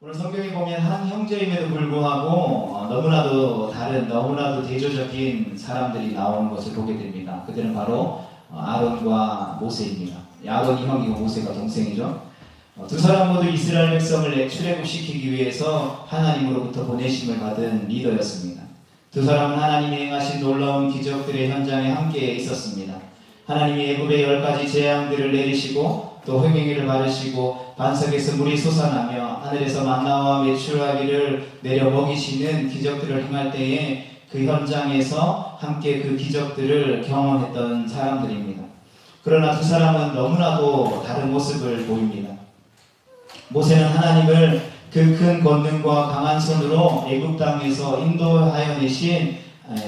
오늘 성경에 보면 한 형제임에도 불구하고 너무나도 다른, 너무나도 대조적인 사람들이 나오는 것을 보게 됩니다. 그들은 바로 아론과 모세입니다. 아론이 형이고 모세가 동생이죠. 두 사람 모두 이스라엘 백성을 출애굽시키기 위해서 하나님으로부터 보내심을 받은 리더였습니다. 두 사람은 하나님이 행하신 놀라운 기적들의 현장에 함께 있었습니다. 하나님이 애굽의 10가지 재앙들을 내리시고 또 횡행이를 바르시고 반석에서 물이 솟아나며 하늘에서 만나와 메추라기를 내려 먹이시는 기적들을 행할 때에 그 현장에서 함께 그 기적들을 경험했던 사람들입니다. 그러나 두 사람은 너무나도 다른 모습을 보입니다. 모세는 하나님을 그 큰 권능과 강한 손으로 애굽 땅에서 인도하여 내신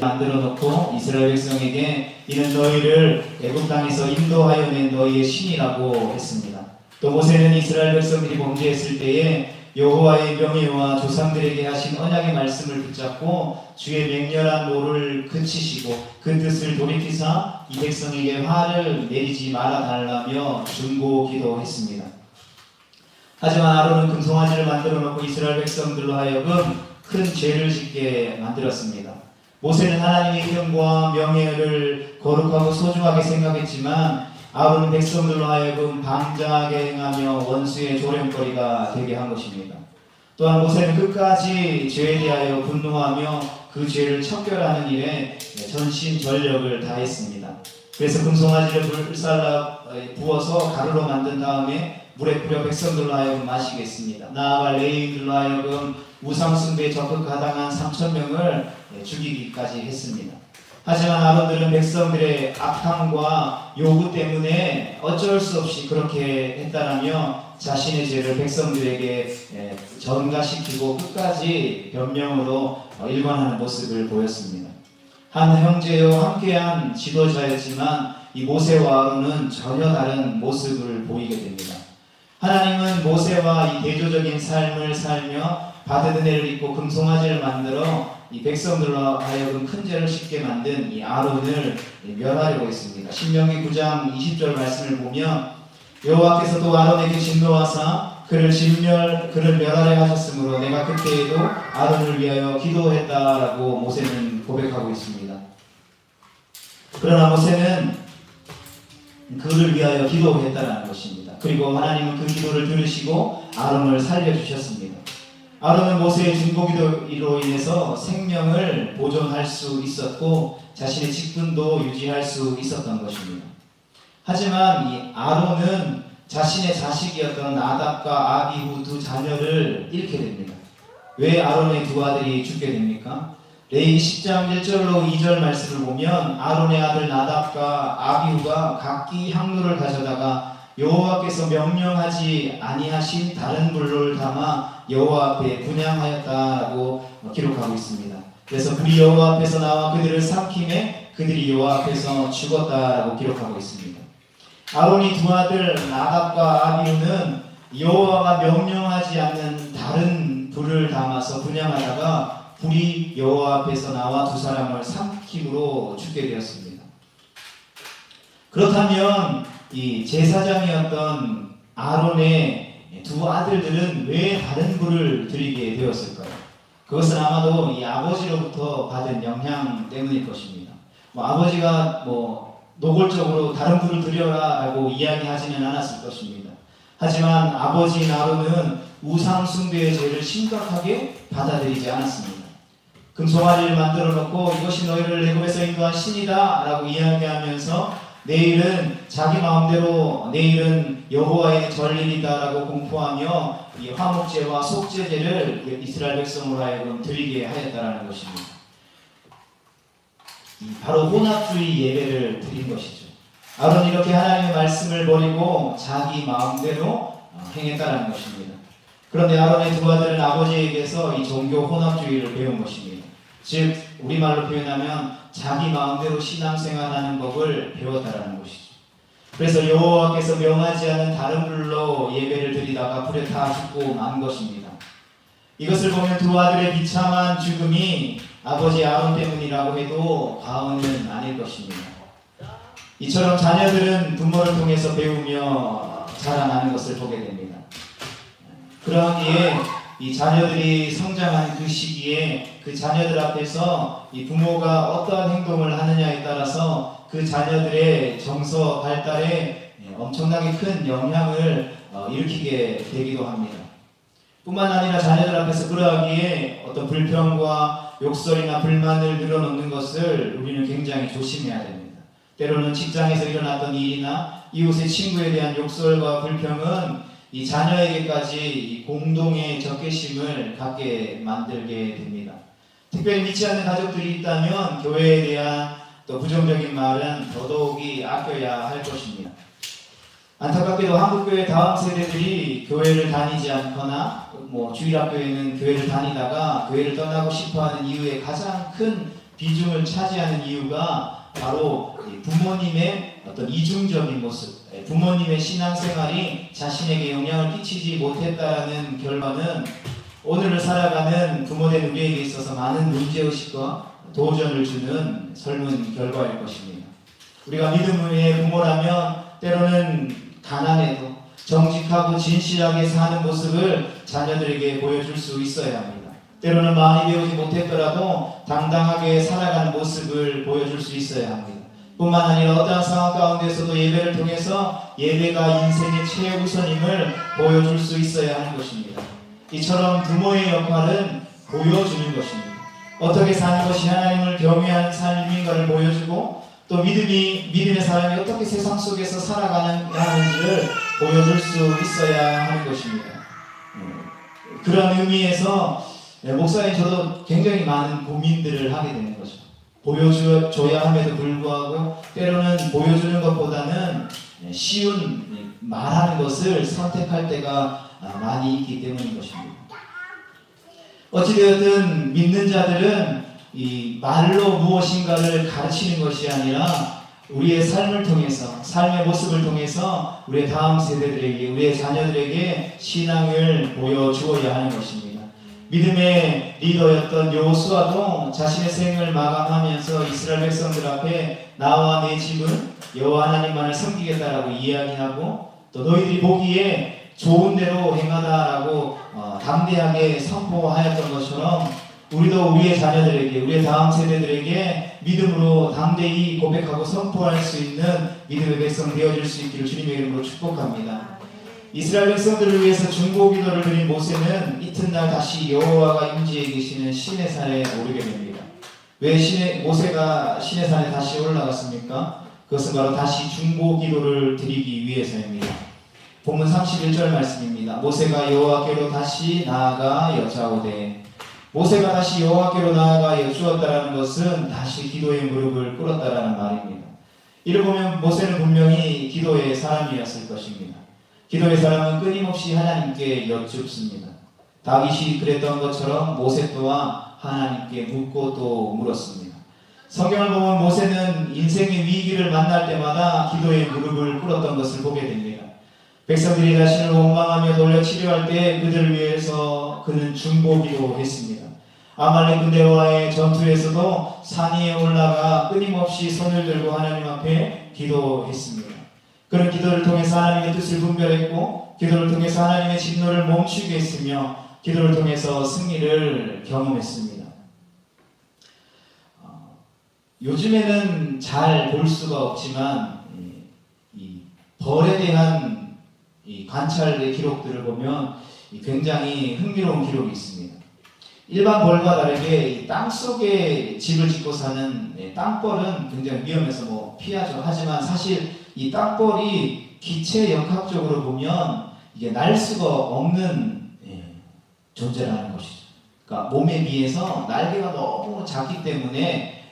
만들어 놓고 이스라엘 백성에게 이는 너희를 애굽 땅에서 인도하여 낸 너희의 신이라고 했습니다. 또 모세는 이스라엘 백성들이 범죄했을 때에 여호와의 명예와 조상들에게 하신 언약의 말씀을 붙잡고 주의 맹렬한 노를 그치시고 그 뜻을 돌이키사 이 백성에게 화를 내리지 말아 달라며 중보 기도했습니다. 하지만 아론은 금송아지를 만들어 놓고 이스라엘 백성들로 하여금 큰 죄를 짓게 만들었습니다. 모세는 하나님의 이름과 명예를 거룩하고 소중하게 생각했지만 아론은 백성들로 하여금 방자하게 행하며 원수의 조련거리가 되게 한 것입니다. 또한 모세는 끝까지 죄에 대하여 분노하며 그 죄를 척결하는 일에 전심전력을 다했습니다. 그래서 금송아지를 불살라 부어서 가루로 만든 다음에 물에 뿌려 백성들로 하여금 마시겠습니다. 나아가 레위인들로 하여금 우상숭배에 적극 가당한 3,000명을 죽이기까지 했습니다. 하지만 아론들은 백성들의 악함과 요구 때문에 어쩔 수 없이 그렇게 했다라며 자신의 죄를 백성들에게 전가시키고 끝까지 변명으로 일관하는 모습을 보였습니다. 한 형제요 함께한 지도자였지만 이 모세와 아론은 전혀 다른 모습을 보이게 됩니다. 하나님은 모세와 이 대조적인 삶을 살며 받은 은혜를 입고 금송아지를 만들어 이 백성들로 하여금 큰 죄를 짓게 만든 이 아론을 멸하려고 했습니다. 신명기 9장 20절 말씀을 보면 여호와께서 또 아론에게 진노하사 그를 멸하려 하셨으므로 내가 그때에도 아론을 위하여 기도했다라고 모세는 고백하고 있습니다. 그러나 모세는 그를 위하여 기도했다라는 것입니다. 그리고 하나님은 그 기도를 들으시고 아론을 살려주셨습니다. 아론은 모세의 중보기도로 인해서 생명을 보존할 수 있었고 자신의 직분도 유지할 수 있었던 것입니다. 하지만 이 아론은 자신의 자식이었던 나답과 아비후 두 자녀를 잃게 됩니다. 왜 아론의 두 아들이 죽게 됩니까? 레위기 10장 1절로 2절 말씀을 보면 아론의 아들 나답과 아비후가 각기 향로를 가져다가 여호와께서 명령하지 아니하신 다른 불을 담아 여호와 앞에 분향하였다라고 기록하고 있습니다. 그래서 불이 여호와 앞에서 나와 그들을 삼킴에 그들이 여호와 앞에서 죽었다라고 기록하고 있습니다. 아론이 두 아들 나답과 아비후는 여호와가 명령하지 않는 다른 불을 담아서 분향하다가 불이 여호와 앞에서 나와 두 사람을 삼킴으로 죽게 되었습니다. 그렇다면 이 제사장이었던 아론의 두 아들들은 왜 다른 불을 드리게 되었을까요? 그것은 아마도 이 아버지로부터 받은 영향 때문일 것입니다. 아버지가 노골적으로 다른 불을 드려라라고 이야기하지는 않았을 것입니다. 하지만 아버지인 아론은 우상 숭배의 죄를 심각하게 받아들이지 않았습니다. 금송아지를 만들어 놓고 이것이 너희를 애굽에서 인도한 신이다 라고 이야기하면서 내일은 자기 마음대로 내일은 여호와의 절일이다 라고 공포하며 이 화목제와 속죄제를 이스라엘 백성으로 하여금 드리게 하였다라는 것입니다. 바로 혼합주의 예배를 드린 것이죠. 아론이 이렇게 하나님의 말씀을 버리고 자기 마음대로 행했다라는 것입니다. 그런데 아론의 두 아들은 아버지에게서 이 종교 혼합주의를 배운 것입니다. 즉 우리말로 표현하면 자기 마음대로 신앙생활하는 법을 배웠다라는 것이죠. 그래서 여호와께서 명하지 않은 다른 불로 예배를 드리다가 불에 타 죽고 만 것입니다. 이것을 보면 두 아들의 비참한 죽음이 아버지 아론 때문이라고 해도 과언은 아닐 것입니다. 이처럼 자녀들은 부모를 통해서 배우며 자라나는 것을 보게 됩니다. 그러기에 이 자녀들이 성장한 그 시기에 그 자녀들 앞에서 이 부모가 어떠한 행동을 하느냐에 따라서 그 자녀들의 정서 발달에 엄청나게 큰 영향을 일으키게 되기도 합니다. 뿐만 아니라 자녀들 앞에서 그러하기에 어떤 불평과 욕설이나 불만을 늘어놓는 것을 우리는 굉장히 조심해야 됩니다. 때로는 직장에서 일어났던 일이나 이웃의 친구에 대한 욕설과 불평은 이 자녀에게까지 이 공동의 적개심을 갖게 만들게 됩니다. 특별히 믿지 않는 가족들이 있다면 교회에 대한 또 부정적인 말은 더더욱이 아껴야 할 것입니다. 안타깝게도 한국교회 다음 세대들이 교회를 다니지 않거나 주일학교에는 교회를 다니다가 교회를 떠나고 싶어하는 이유의 가장 큰 비중을 차지하는 이유가 바로 부모님의 어떤 이중적인 모습, 부모님의 신앙생활이 자신에게 영향을 끼치지 못했다라는 결과는 오늘을 살아가는 부모된 우리에게 있어서 많은 문제의식과 도전을 주는 설문 결과일 것입니다. 우리가 믿음의 부모라면 때로는 가난해도 정직하고 진실하게 사는 모습을 자녀들에게 보여줄 수 있어야 합니다. 때로는 많이 배우지 못했더라도 당당하게 살아가는 모습을 보여줄 수 있어야 합니다. 뿐만 아니라 어떠한 상황 가운데서도 예배를 통해서 예배가 인생의 최우선임을 보여줄 수 있어야 하는 것입니다. 이처럼 부모의 역할은 보여주는 것입니다. 어떻게 사는 것이 하나님을 경외하는 삶인가를 보여주고 또 믿음의 사람이 어떻게 세상 속에서 살아가는지를 보여줄 수 있어야 하는 것입니다. 그런 의미에서 목사님 저도 굉장히 많은 고민들을 하게 되는 거죠. 보여줘야 함에도 불구하고 때로는 보여주는 것보다는 쉬운 말하는 것을 선택할 때가 많이 있기 때문인 것입니다. 어찌되었든 믿는 자들은 이 말로 무엇인가를 가르치는 것이 아니라 우리의 삶을 통해서, 삶의 모습을 통해서 우리의 다음 세대들에게, 우리의 자녀들에게 신앙을 보여주어야 하는 것입니다. 믿음의 리더였던 여호수아도 자신의 생을 마감하면서 이스라엘 백성들 앞에 나와 내 집은 여호와 하나님만을 섬기겠다라고 이야기하고 또 너희들이 보기에 좋은 대로 행하다라고 담대하게 선포하였던 것처럼 우리도 우리의 자녀들에게, 우리의 다음 세대들에게 믿음으로 담대히 고백하고 선포할 수 있는 믿음의 백성 되어줄 수 있기를 주님의 이름으로 축복합니다. 이스라엘 백성들을 위해서 중보기도를 드린 모세는 이튿날 다시 여호와가 임지에 계시는 시내산에 오르게 됩니다. 왜 모세가 시내산에 다시 올라갔습니까? 그것은 바로 다시 중보기도를 드리기 위해서입니다. 본문 31절 말씀입니다. 모세가 여호와께로 다시 나아가 여짜오되, 모세가 다시 여호와께로 나아가 여쭈었다라는 것은 다시 기도의 무릎을 꿇었다라는 말입니다. 이를 보면 모세는 분명히 기도의 사람이었을 것입니다. 기도의 사람은 끊임없이 하나님께 여쭙습니다. 다윗이 그랬던 것처럼 모세 또한 하나님께 묻고 또 물었습니다. 성경을 보면 모세는 인생의 위기를 만날 때마다 기도의 무릎을 꿇었던 것을 보게 됩니다. 백성들이 자신을 원망하며 돌려 치료할 때 그들을 위해서 그는 중보기도 했습니다. 아말렉 군대와의 전투에서도 산 위에 올라가 끊임없이 손을 들고 하나님 앞에 기도했습니다. 그런 기도를 통해서 하나님의 뜻을 분별했고 기도를 통해서 하나님의 진노를 멈추게 했으며 기도를 통해서 승리를 경험했습니다. 요즘에는 잘 볼 수가 없지만 이 벌에 대한 이 관찰의 기록들을 보면 굉장히 흥미로운 기록이 있습니다. 일반 벌과 다르게 땅속에 집을 짓고 사는 땅벌은 굉장히 위험해서 피하죠. 하지만 사실 이 땅벌이 기체 역학적으로 보면 이게 날 수가 없는 존재라는 것이죠. 그러니까 몸에 비해서 날개가 너무 작기 때문에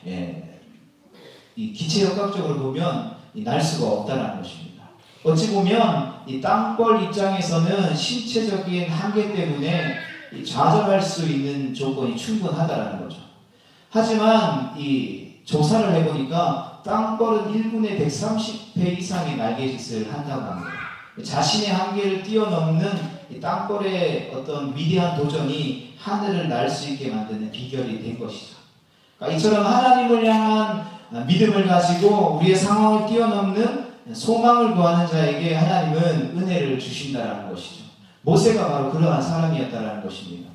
이 기체 역학적으로 보면 날 수가 없다는 것입니다. 어찌 보면 이 땅벌 입장에서는 신체적인 한계 때문에 좌절할 수 있는 조건이 충분하다는 거죠. 하지만 이 조사를 해보니까 땅벌은 1분에 130회 이상의 날개짓을 한다고 합니다. 자신의 한계를 뛰어넘는 이 땅벌의 어떤 위대한 도전이 하늘을 날 수 있게 만드는 비결이 된 것이죠. 그러니까 이처럼 하나님을 향한 믿음을 가지고 우리의 상황을 뛰어넘는 소망을 구하는 자에게 하나님은 은혜를 주신다는 것이죠. 모세가 바로 그러한 사람이었다는 것입니다.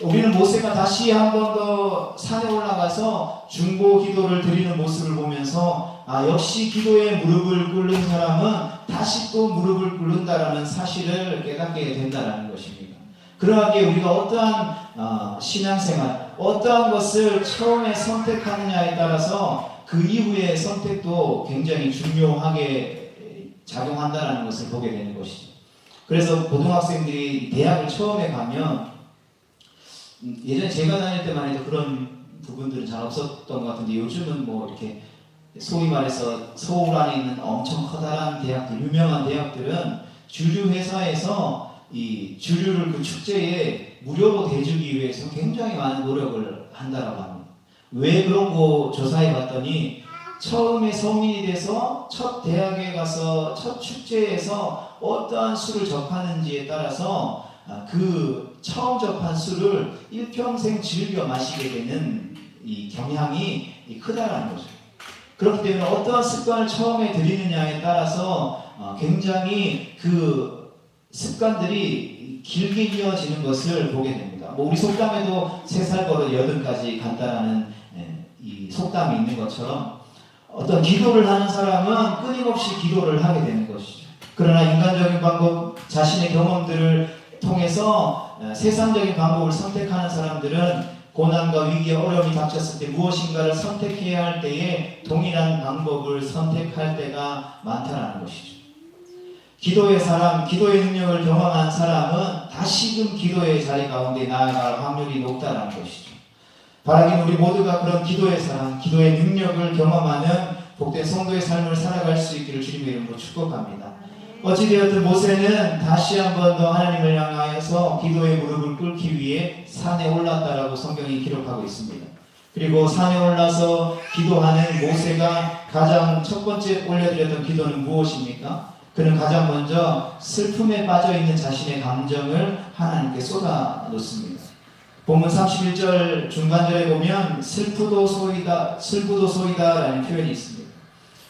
우리는 모세가 다시 한 번 더 산에 올라가서 중보 기도를 드리는 모습을 보면서 역시 기도에 무릎을 꿇는 사람은 다시 또 무릎을 꿇는다라는 사실을 깨닫게 된다는 것입니다. 그러하기에 우리가 어떠한 신앙생활, 어떠한 것을 처음에 선택하느냐에 따라서 그 이후의 선택도 굉장히 중요하게 작용한다는 것을 보게 되는 것이죠. 그래서 고등학생들이 대학을 처음에 가면 예전에 제가 다닐 때만 해도 그런 부분들은 잘 없었던 것 같은데 요즘은 뭐 이렇게 소위 말해서 서울 안에 있는 엄청 커다란 대학들, 유명한 대학들은 주류 회사에서 이 주류를 그 축제에 무료로 대주기 위해서 굉장히 많은 노력을 한다라고 합니다. 왜 그런 거 조사해 봤더니 처음에 성인이 돼서 첫 대학에 가서 첫 축제에서 어떠한 술을 접하는지에 따라서 그 처음 접한 술을 일평생 즐겨 마시게 되는 이 경향이 크다라는 거죠. 그렇기 때문에 어떠한 습관을 처음에 들이느냐에 따라서 굉장히 그 습관들이 길게 이어지는 것을 보게 됩니다. 뭐 우리 속담에도 3살 버릇 8까지 간다라는 이 속담이 있는 것처럼 어떤 기도를 하는 사람은 끊임없이 기도를 하게 되는 것이죠. 그러나 인간적인 방법, 자신의 경험들을 통해서 세상적인 방법을 선택하는 사람들은 고난과 위기에 어려움이 닥쳤을 때 무엇인가를 선택해야 할 때에 동일한 방법을 선택할 때가 많다는 것이죠. 기도의 사람, 기도의 능력을 경험한 사람은 다시금 기도의 자리 가운데 나아갈 확률이 높다는 것이죠. 바라기는 우리 모두가 그런 기도의 사람, 기도의 능력을 경험하는 복된 성도의 삶을 살아갈 수 있기를 주님의 이름으로 축복합니다. 어찌되었든 모세는 다시 한 번 더 하나님을 향하여서 기도의 무릎을 꿇기 위해 산에 올랐다라고 성경이 기록하고 있습니다. 그리고 산에 올라서 기도하는 모세가 가장 첫 번째 올려드렸던 기도는 무엇입니까? 그는 가장 먼저 슬픔에 빠져있는 자신의 감정을 하나님께 쏟아놓습니다. 본문 31절 중간절에 보면 슬프도 소이다 라는 표현이 있습니다.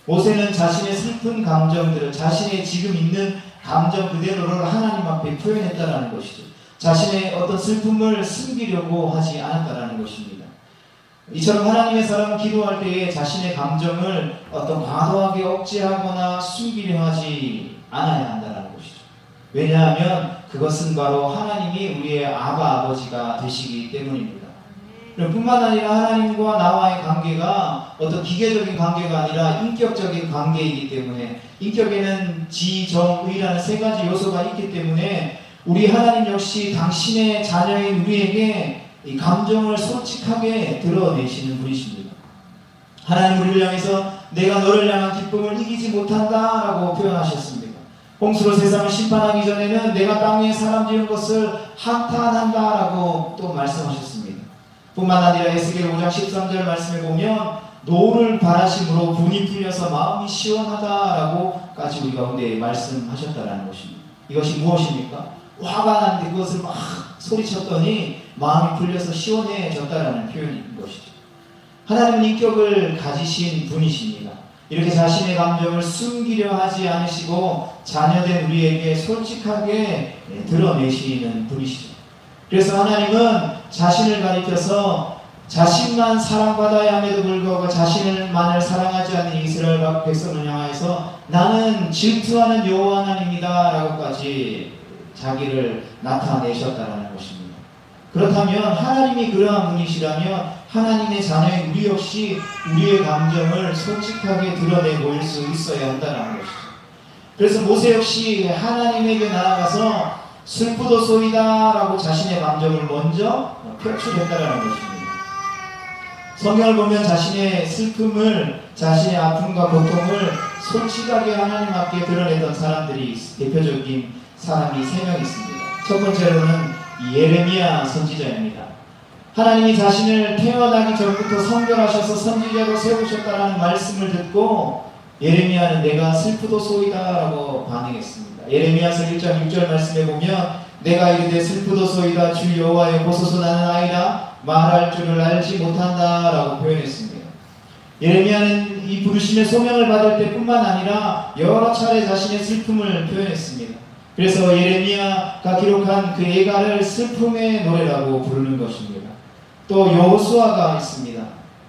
모세는 자신의 슬픈 감정들을 자신의 지금 있는 감정 그대로를 하나님 앞에 표현했다라는 것이죠. 자신의 어떤 슬픔을 숨기려고 하지 않았다라는 것입니다. 이처럼 하나님의 사람은 기도할 때에 자신의 감정을 어떤 과도하게 억제하거나 숨기려 하지 않아야 한다는 것이죠. 왜냐하면 그것은 바로 하나님이 우리의 아버지가 되시기 때문입니다. 뿐만 아니라 하나님과 나와의 관계가 어떤 기계적인 관계가 아니라 인격적인 관계이기 때문에 인격에는 지, 정, 의라는 3가지 요소가 있기 때문에 우리 하나님 역시 당신의 자녀인 우리에게 이 감정을 솔직하게 드러내시는 분이십니다. 하나님 우리를 향해서 내가 너를 향한 기쁨을 이기지 못한다 라고 표현하셨습니다. 홍수로 세상을 심판하기 전에는 내가 땅 위에 사람 지은 것을 한탄한다 라고 또 말씀하셨습니다. 뿐만 아니라 에스겔 5장 13절 말씀에 보면 노를 바라심으로 분이 풀려서 마음이 시원하다라고까지 우리 가운데 말씀하셨다라는 것입니다. 이것이 무엇입니까? 화가 나는데 그것을 막 소리쳤더니 마음이 풀려서 시원해졌다라는 표현인 것이죠. 하나님은 인격을 가지신 분이십니다. 이렇게 자신의 감정을 숨기려 하지 않으시고 자녀된 우리에게 솔직하게 드러내시는 분이시죠. 그래서 하나님은 자신을 가리켜서 자신만 사랑받아야 함에도 불구하고 자신만을 사랑하지 않는 이스라엘 백성을 향하여서 나는 질투하는 여호와 하나님이다 라고까지 자기를 나타내셨다는 것입니다. 그렇다면 하나님이 그러한 분이시라면 하나님의 자녀인 우리 역시 우리의 감정을 솔직하게 드러내 보일 수 있어야 한다는 것이죠. 그래서 모세 역시 하나님에게 나아가서 슬프도소이다 라고 자신의 감정을 먼저 표출했다는 것입니다. 성경을 보면 자신의 슬픔을, 자신의 아픔과 고통을 솔직하게 하나님 앞에 드러냈던 사람들이 대표적인 사람이 3명 있습니다. 첫 번째로는 예레미야 선지자입니다. 하나님이 자신을 태어나기 전부터 선별하셔서 선지자로 세우셨다는 말씀을 듣고 예레미야는 내가 슬프도소이다 라고 반응했습니다. 예레미야서 1장 6절 말씀에 보면 내가 이르되 슬프도소이다 주 여호와여 보소서 나는 아이라 말할 줄을 알지 못한다 라고 표현했습니다. 예레미야는 이 부르심의 소명을 받을 때뿐만 아니라 여러 차례 자신의 슬픔을 표현했습니다. 그래서 예레미야가 기록한 그 애가를 슬픔의 노래라고 부르는 것입니다. 또 여호수아가 있습니다.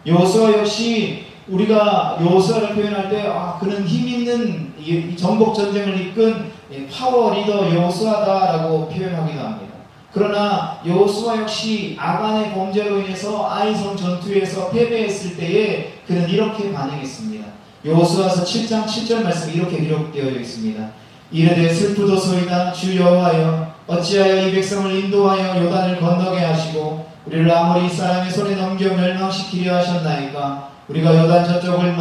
여호수아 역시 우리가 여호수아를 표현할 때 그는 힘 있는 이 전복 전쟁을 이끈 파워 리더 여호수아다라고 표현하기도 합니다. 그러나 여호수아 역시 아간의 범죄로 인해서 아이성 전투에서 패배했을 때에 그는 이렇게 반응했습니다. 여호수아서 7장 7절 말씀이 이렇게 기록되어 있습니다. 이르되 슬프도소이다 주 여호와여 어찌하여 이 백성을 인도하여 요단을 건너게 하시고 우리를 아모리 사람의 손에 넘겨 멸망시키려 하셨나이까. 우리가 요단 저쪽을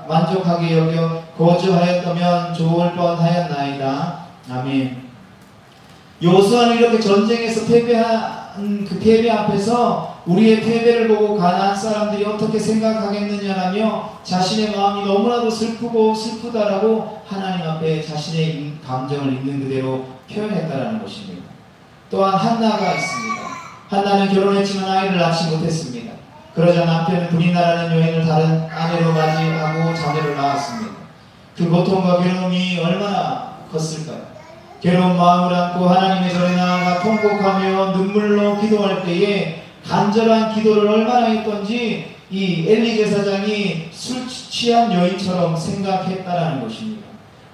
만족하게 여겨 거주하였다면 좋을 뻔하였나이다. 아멘. 여호수아는 이렇게 전쟁에서 패배한 그 패배 앞에서 우리의 패배를 보고 가나안 사람들이 어떻게 생각하겠느냐라며 자신의 마음이 너무나도 슬프다라고 하나님 앞에 자신의 감정을 있는 그대로 표현했다라는 것입니다. 또한 한나가 있습니다. 한나는 결혼했지만 아이를 낳지 못했습니다. 그러자 남편은 불이 나라는 여인을 다른 아내로 맞이하고 자녀를 낳았습니다. 그 고통과 괴로움이 얼마나 컸을까요? 괴로운 마음을 안고 하나님의 전에 나아가 통곡하며 눈물로 기도할 때에 간절한 기도를 얼마나 했던지 이 엘리 제사장이 술 취한 여인처럼 생각했다라는 것입니다.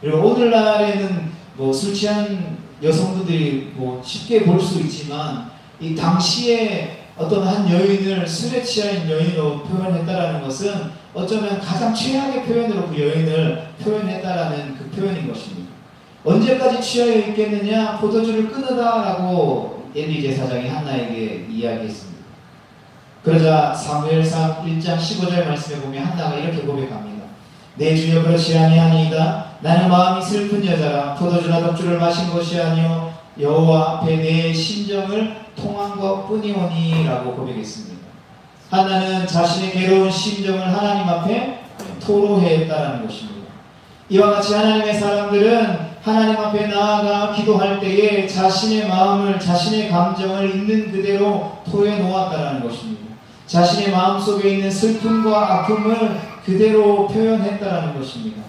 그리고 오늘날에는 술 취한 여성분들이 쉽게 볼 수 있지만 이 당시에 어떤 한 여인을 술에 취한 여인으로 표현했다라는 것은 어쩌면 가장 최악의 표현으로 그 여인을 표현했다라는 그 표현인 것입니다. 언제까지 취하여 있겠느냐? 포도주를 끊으다라고 엘리 제사장이 한나에게 이야기했습니다. 그러자 사무엘상 1장 15절 말씀에 보면 한나가 이렇게 고백합니다. 내 주여 그렇지 아니하니이다. 나는 마음이 슬픈 여자라 포도주나 독주를 마신 것이 아니요 여호와 앞에 내 심정을 통한 것뿐이오니 라고 고백했습니다. 한나는 자신의 괴로운 심정을 하나님 앞에 토로했다라는 것입니다. 이와 같이 하나님의 사람들은 하나님 앞에 나아가 기도할 때에 자신의 마음을, 자신의 감정을 있는 그대로 토해놓았다라는 것입니다. 자신의 마음속에 있는 슬픔과 아픔을 그대로 표현했다라는 것입니다.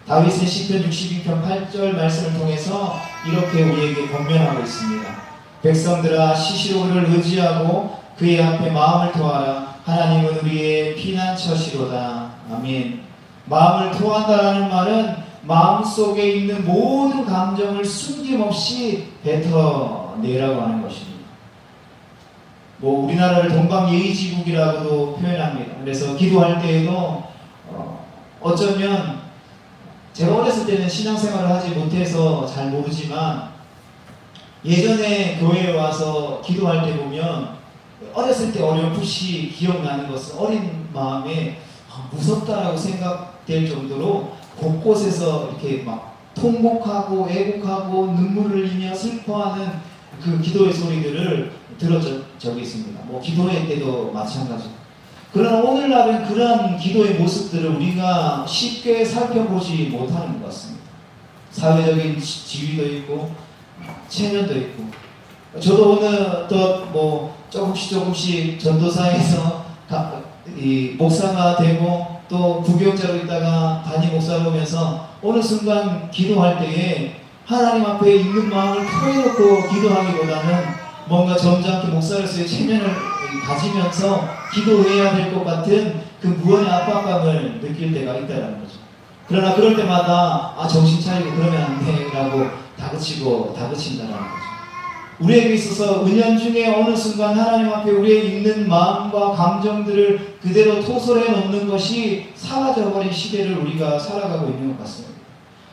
다윗은 시편 62편 8절 말씀을 통해서 이렇게 우리에게 권면하고 있습니다. 백성들아 시시로를 의지하고 그의 앞에 마음을 토하라. 하나님은 우리의 피난처시로다. 아멘. 마음을 토한다라는 말은 마음속에 있는 모든 감정을 숨김없이 뱉어내라고 하는 것입니다. 우리나라를 동방예의지국이라고도 표현합니다. 그래서 기도할 때에도 어쩌면 제가 어렸을 때는 신앙생활을 하지 못해서 잘 모르지만 예전에 교회에 와서 기도할 때 보면 어렸을 때 어렴풋이 기억나는 것은 어린 마음에 무섭다라고 생각될 정도로 곳곳에서 이렇게 막 통곡하고 애곡하고 눈물을 흘리며 슬퍼하는 그 기도의 소리들을 들은 적이 있습니다. 기도회 때도 마찬가지. 그러나 오늘날은 그런 기도의 모습들을 우리가 쉽게 살펴보지 못하는 것 같습니다. 사회적인 지위도 있고 체면도 있고 저도 오늘 또 조금씩 전도사에서 이 목사가 되고 또 부교육자로 있다가 담임 목사로 오면서 어느 순간 기도할 때에 하나님 앞에 있는 마음을 토해놓고 기도하기보다는 뭔가 점잖게 목사로서의 체면을 가지면서 기도해야 될 것 같은 그 무언의 압박감을 느낄 때가 있다는 거죠. 그러나 그럴 때마다 정신 차리고 그러면 안 돼 라고 다그친다는 거죠. 우리에게 있어서 은연중에 어느 순간 하나님 앞에 우리의 있는 마음과 감정들을 그대로 토설해 놓는 것이 사라져버린 시대를 우리가 살아가고 있는 것 같습니다.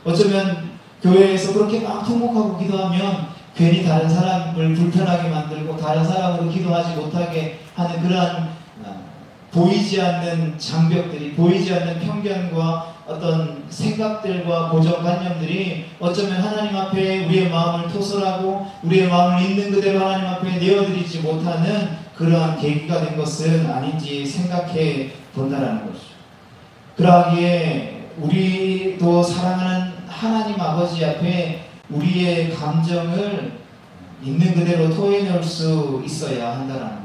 어쩌면 교회에서 그렇게 막 통곡하고 기도하면 괜히 다른 사람을 불편하게 만들고 다른 사람으로 기도하지 못하게 하는 그러한 보이지 않는 장벽들이, 보이지 않는 편견과 어떤 생각들과 고정관념들이 어쩌면 하나님 앞에 우리의 마음을 토설하고 우리의 마음을 있는 그대로 하나님 앞에 내어드리지 못하는 그러한 계기가 된 것은 아닌지 생각해 본다라는 것이죠. 그러하기에 우리도 사랑하는 하나님 아버지 앞에 우리의 감정을 있는 그대로 토해낼 수 있어야 한다는 거죠.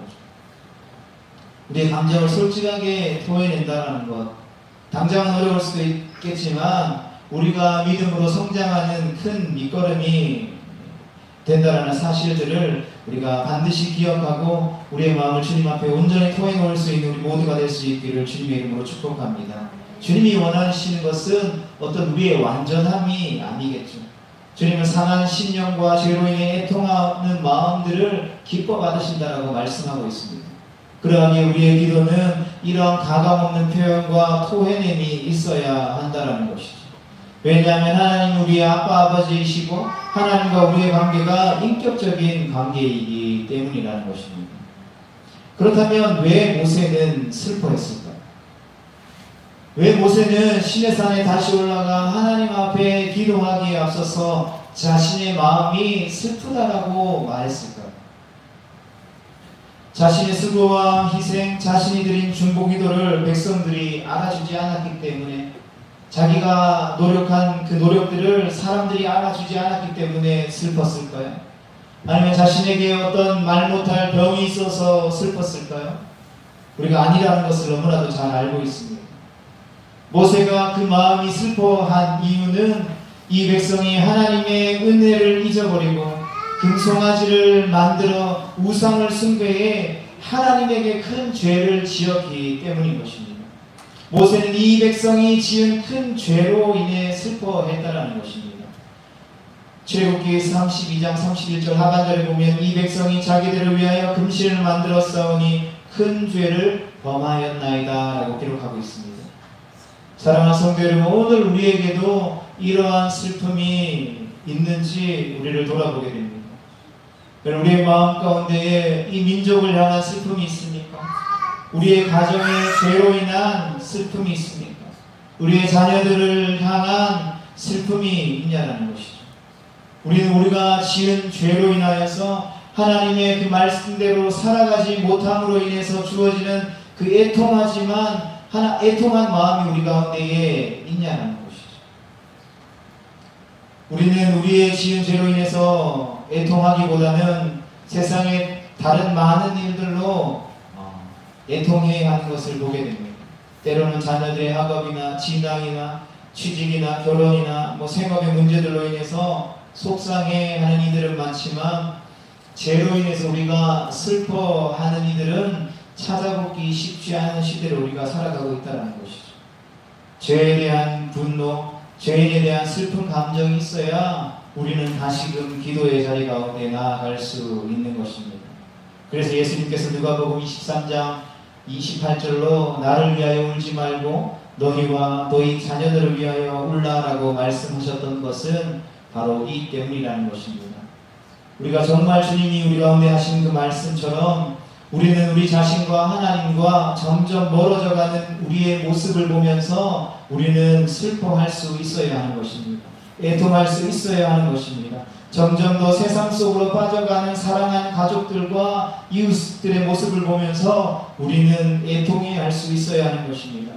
우리의 감정을 솔직하게 토해낸다는 것, 당장은 어려울 수도 있겠지만 우리가 믿음으로 성장하는 큰 밑거름이 된다라는 사실들을 우리가 반드시 기억하고 우리의 마음을 주님 앞에 온전히 토해 놓을 수 있는 우리 모두가 될 수 있기를 주님의 이름으로 축복합니다. 주님이 원하시는 것은 어떤 우리의 완전함이 아니겠죠. 주님은 상한 심령과 죄로 인해 애통하는 마음들을 기뻐 받으신다라고 말씀하고 있습니다. 그러하니 우리의 기도는 이런 가감없는 표현과 토해냄이 있어야 한다는 것이죠. 왜냐하면 하나님 우리의 아빠 아버지이시고 하나님과 우리의 관계가 인격적인 관계이기 때문이라는 것입니다. 그렇다면 왜 모세는 슬퍼했을까요? 왜 모세는 시내산에 다시 올라가 하나님 앞에 기도하기에 앞서서 자신의 마음이 슬프다라고 말했을까요? 자신의 수고와 희생, 자신이 드린 중보기도를 백성들이 알아주지 않았기 때문에, 자기가 노력한 그 노력들을 사람들이 알아주지 않았기 때문에 슬펐을까요? 아니면 자신에게 어떤 말 못할 병이 있어서 슬펐을까요? 우리가 아니라는 것을 너무나도 잘 알고 있습니다. 모세가 그 마음이 슬퍼한 이유는 이 백성이 하나님의 은혜를 잊어버리고 금송아지를 만들어 우상을 숭배해 하나님에게 큰 죄를 지었기 때문인 것입니다. 모세는 이 백성이 지은 큰 죄로 인해 슬퍼했다는 것입니다. 출애굽기 32장 31절 하반절에 보면 이 백성이 자기들을 위하여 금신을 만들어 싸우니 큰 죄를 범하였나이다 라고 기록하고 있습니다. 사랑하는 성도 여러분, 오늘 우리에게도 이러한 슬픔이 있는지 우리를 돌아보게 됩니다. 우리의 마음 가운데에 이 민족을 향한 슬픔이 있습니까? 우리의 가정의 죄로 인한 슬픔이 있습니까? 우리의 자녀들을 향한 슬픔이 있냐는 것이죠. 우리는 우리가 지은 죄로 인하여서 하나님의 그 말씀대로 살아가지 못함으로 인해서 주어지는 그 애통한 마음이 우리 가운데에 있냐는 것이죠. 우리는 우리의 지은 죄로 인해서 애통하기보다는 세상의 다른 많은 일들로 애통해야 하는 것을 보게 됩니다. 때로는 자녀들의 학업이나 진학이나 취직이나 결혼이나 생업의 문제들로 인해서 속상해하는 이들은 많지만 죄로 인해서 우리가 슬퍼하는 이들은 찾아보기 쉽지 않은 시대로 우리가 살아가고 있다는 것이죠. 죄에 대한 분노, 죄에 대한 슬픈 감정이 있어야 우리는 다시금 기도의 자리 가운데 나아갈 수 있는 것입니다. 그래서 예수님께서 누가복음 23장 28절로 나를 위하여 울지 말고 너희와 너희 자녀들을 위하여 울라라고 말씀하셨던 것은 바로 이 때문이라는 것입니다. 우리가 정말 주님이 우리 가운데 하신 그 말씀처럼 우리는 우리 자신과 하나님과 점점 멀어져가는 우리의 모습을 보면서 우리는 슬퍼할 수 있어야 하는 것입니다. 애통할 수 있어야 하는 것입니다. 점점 더 세상 속으로 빠져가는 사랑하는 가족들과 이웃들의 모습을 보면서 우리는 애통해야 할 수 있어야 하는 것입니다.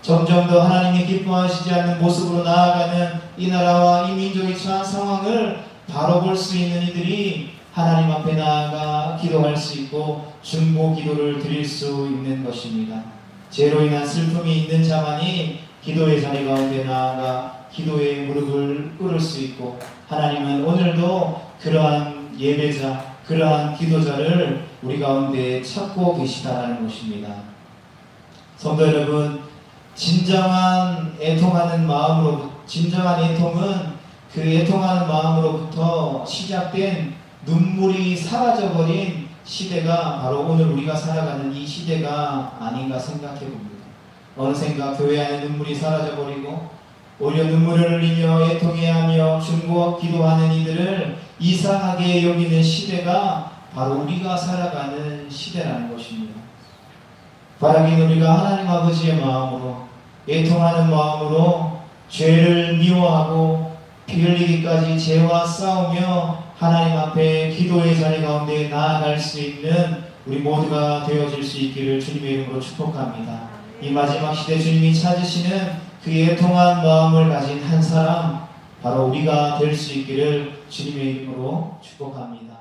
점점 더 하나님이 기뻐하시지 않는 모습으로 나아가는 이 나라와 이 민족이 처한 상황을 바로 볼 수 있는 이들이 하나님 앞에 나아가 기도할 수 있고 중보 기도를 드릴 수 있는 것입니다. 죄로 인한 슬픔이 있는 자만이 기도의 자리 가운데 나아가 기도의 무릎을 꿇을 수 있고, 하나님은 오늘도 그러한 예배자, 그러한 기도자를 우리 가운데 찾고 계시다라는 것입니다. 성도 여러분, 진정한 애통은 그 애통하는 마음으로부터 시작된 눈물이 사라져버린 시대가 바로 오늘 우리가 살아가는 이 시대가 아닌가 생각해 봅니다. 어느샌가 교회 안에 눈물이 사라져버리고 오히려 눈물을 흘리며 애통해하며 중보 기도하는 이들을 이상하게 여기는 시대가 바로 우리가 살아가는 시대라는 것입니다. 바라기는 우리가 하나님 아버지의 마음으로 애통하는 마음으로 죄를 미워하고 피 흘리기까지 죄와 싸우며 하나님 앞에 기도의 자리 가운데 나아갈 수 있는 우리 모두가 되어질 수 있기를 주님의 이름으로 축복합니다. 이 마지막 시대 주님이 찾으시는 그 애통한 마음을 가진 한 사람, 바로 우리가 될 수 있기를 주님의 이름으로 축복합니다.